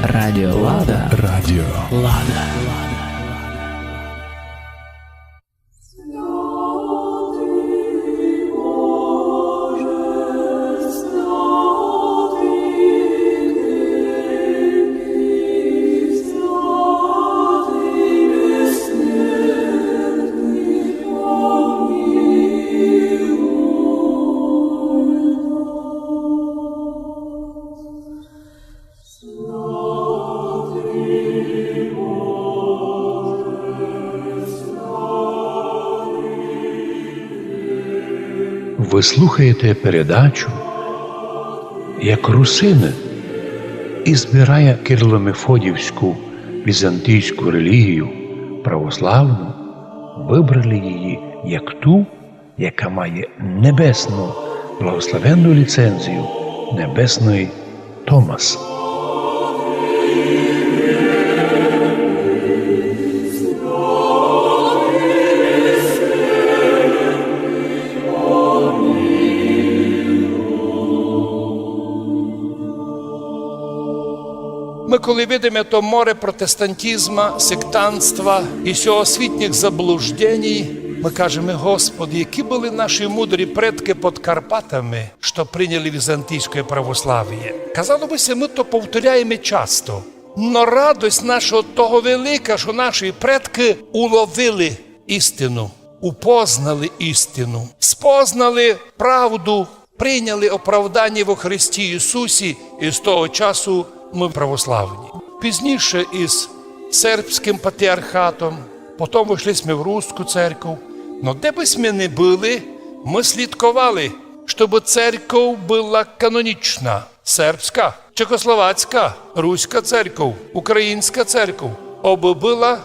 Радіо Лада. Радіо Лада. Ви слухаєте передачу «Як русини» і збирає Кирило-Мефодіївську візантійську релігію православну, вибрали її як ту, яка має небесну благословенну ліцензію небесної Томас. Ми коли видимо то море протестантизма, сектантства і всеосвітніх заблуждень, ми кажемо: Господи, які були наші мудрі предки під Карпатами, що прийняли візантійське православ'я. Казало би, ми то повторяємо часто. Но радость нашого того велика, що наші предки уловили істину, упознали істину, спознали правду, прийняли оправдання во Христі Ісусі, і з того часу ми православні. Пізніше із сербським патріархатом, потім вийшли ми в Руську церкву. Но де би ми не були, ми слідкували, щоб церква була канонічна. Сербська, чехословацька, руська церква, українська церква, оба була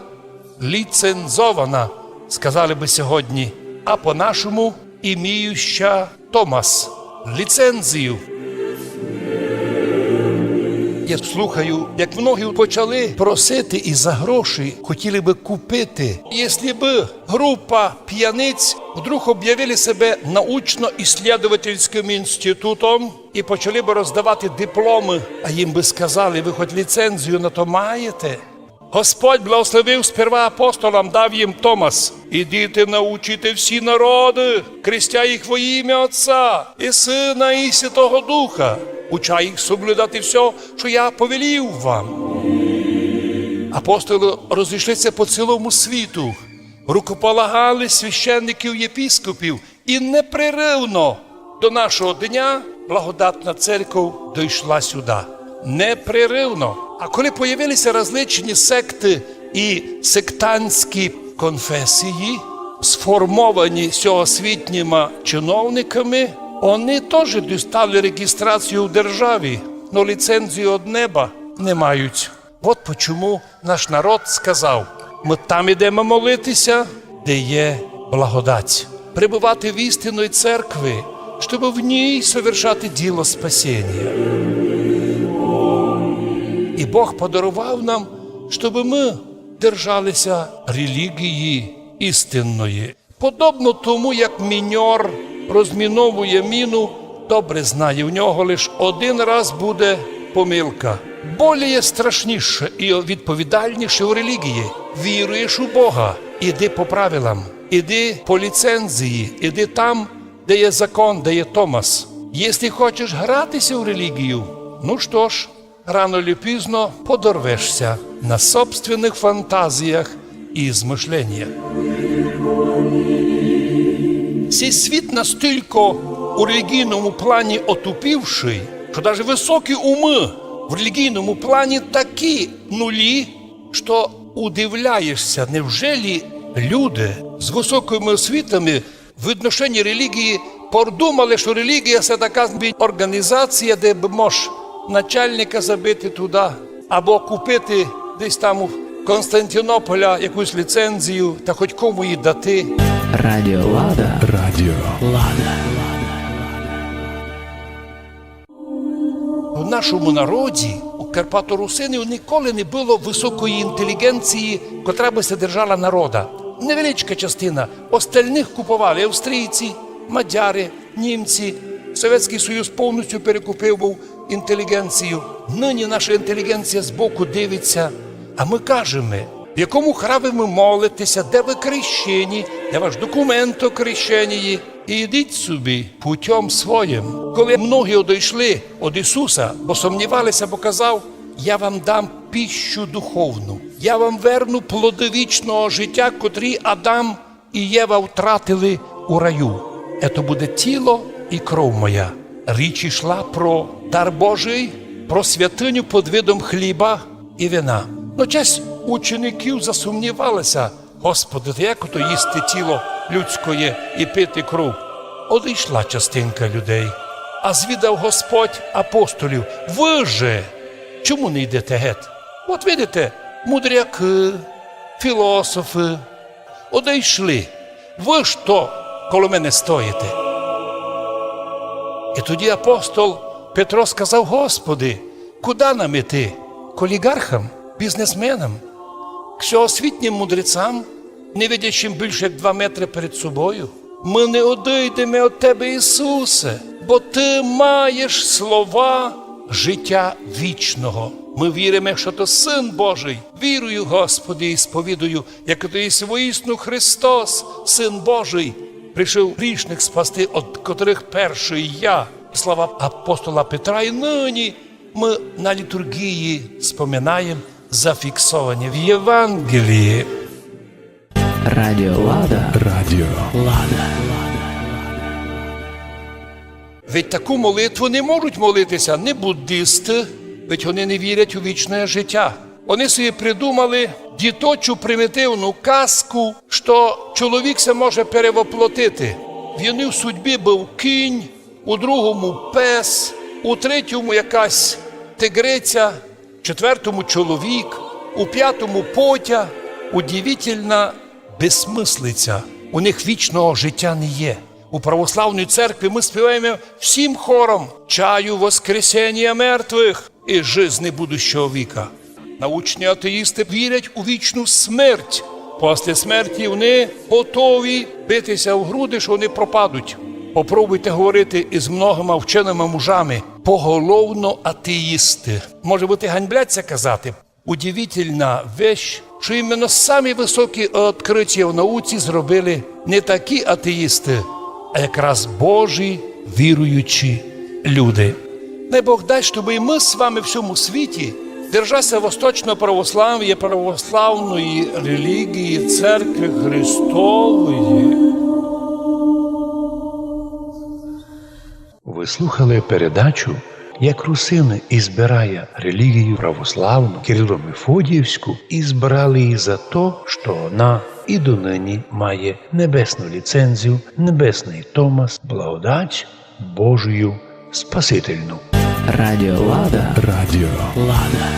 ліцензована, сказали би сьогодні, а по-нашому іміюща Томас, ліцензію. Я слухаю, як многі почали просити і за гроші хотіли би купити. Якщо б група п'яниць вдруг об'явили себе научно-ісследовательським інститутом і почали б роздавати дипломи, а їм би сказали: ви хоч ліцензію на то маєте? Господь благословив сперва апостолам, дав їм Томас: ідіть научите всі народи, крестя їх во ім'я Отця і Сина і Святого Духа, уча їх соблюдати все, що я повелів вам. Апостоли розійшлися по цілому світу, рукополагали священників, єпископів, і непреривно до нашого дня благодатна церква дійшла сюди. Непреривно. А коли появилися различні секти і сектантські конфесії, сформовані всеосвітніми чиновниками, вони теж дістали реєстрацію в державі, но ліцензію від неба не мають. От чому наш народ сказав: ми там ідемо молитися, де є благодать. Прибувати в істинної церкви, щоб в ній совершати діло спасіння. І Бог подарував нам, щоб ми держалися релігії істинної. Подобно тому, як міньор розміновує міну, добре знає, в нього лише один раз буде помилка. Более страшніше і відповідальніше у релігії. Віруєш у Бога, іди по правилам, іди по ліцензії, іди там, де є закон, де є Томас. Якщо хочеш гратися в релігію, ну що ж, рано чи пізно подорвешся на собственних фантазіях і змишленнях. Цей світ настільки у релігійному плані отупівший, що навіть високі уми в релігійному плані такі нулі, що удивляєшся, невжелі люди з високими освітами в відношенні релігії подумали, що релігія – це така організація, де б можеш начальника забити туди, або купити десь там у Константинополя якусь ліцензію, та хоч кому її дати. Радіо Лада. Радіо Лада. У нашому народі, у Карпато-Русинів, ніколи не було високої інтелігенції, котра би се держала народа. Невеличка частина. Остальних купували австрійці, мадяри, німці. Совєтський Союз повністю перекупив був інтелігенцію. Нині наша інтелігенція збоку дивиться, а ми кажемо, в якому храмі ви молитеся, де ви крещені, де ваш документ о крещенні. І йдіть собі путем своїм. Коли многі одійшли від Ісуса, бо сумнівалися, бо казав, я вам дам пищу духовну, я вам верну плоди вічного життя, котрі Адам і Єва втратили у раю. Ето буде тіло і кров моя. Річ йшла про дар Божий, про святиню під видом хліба і вина. Но часть учеників засумнівалися, Господи, як ото їсти тіло людське і пити кров? Одійшла частинка людей, а звідав Господь апостолів, ви же, чому не йдете геть? От видите, мудряки, філософи, одійшли, ви ж то коло мене стоїте. І тоді апостол Петро сказав, Господи, куди нам іти? К олігархам, бізнесменам, к всеосвітнім мудрецям, не видячим більше як 2 метри перед собою? Ми не одійдемо від Тебе, Ісусе, бо Ти маєш слова життя вічного. Ми віримо, що то Син Божий. Вірую, Господи, і сповідую, як то є воістину Христос, Син Божий, прийшов грішних спасти, від котрих перший я. Слова апостола Петра, і нині ми на літургії споминаємо, зафіксовані в Євангелії. Радіо Лада. Радіо Лада. Ведь таку молитву не можуть молитися не буддисти, ведь вони не вірять у вічне життя. Вони собі придумали діточу примітивну казку, що чоловік се може перевоплотити. В одній судьбі був кінь, у другому пес, у третьому якась тигриця, в четвертому чоловік, у п'ятому потя. Удивительна безсмислиця. У них вічного життя не є. У православній церкві ми співаємо всім хором «Чаю воскресення мертвих і жизни будущого віка». Научні атеїсти вірять у вічну смерть. Після смерті вони готові битися в груди, що вони пропадуть. Попробуйте говорити із многома вченими мужами. Поголовно атеїсти. Може бути, ганьбляться казати. Удивительна вещь, що іменно самі високі відкриття в науці зробили не такі атеїсти, а якраз Божі віруючі люди. Дай Бог дай, щоб і ми з вами в цьому світі держася восточного православ'я, православної релігії, церкви Христової. Ви слухали передачу «Як русини і збирає релігію православну Кирило-Мефодіївську і збирали її за то, що вона і донині має небесну ліцензію, небесний Томас, благодать Божою Спасительну». Радіо Лада. Радіо Лада.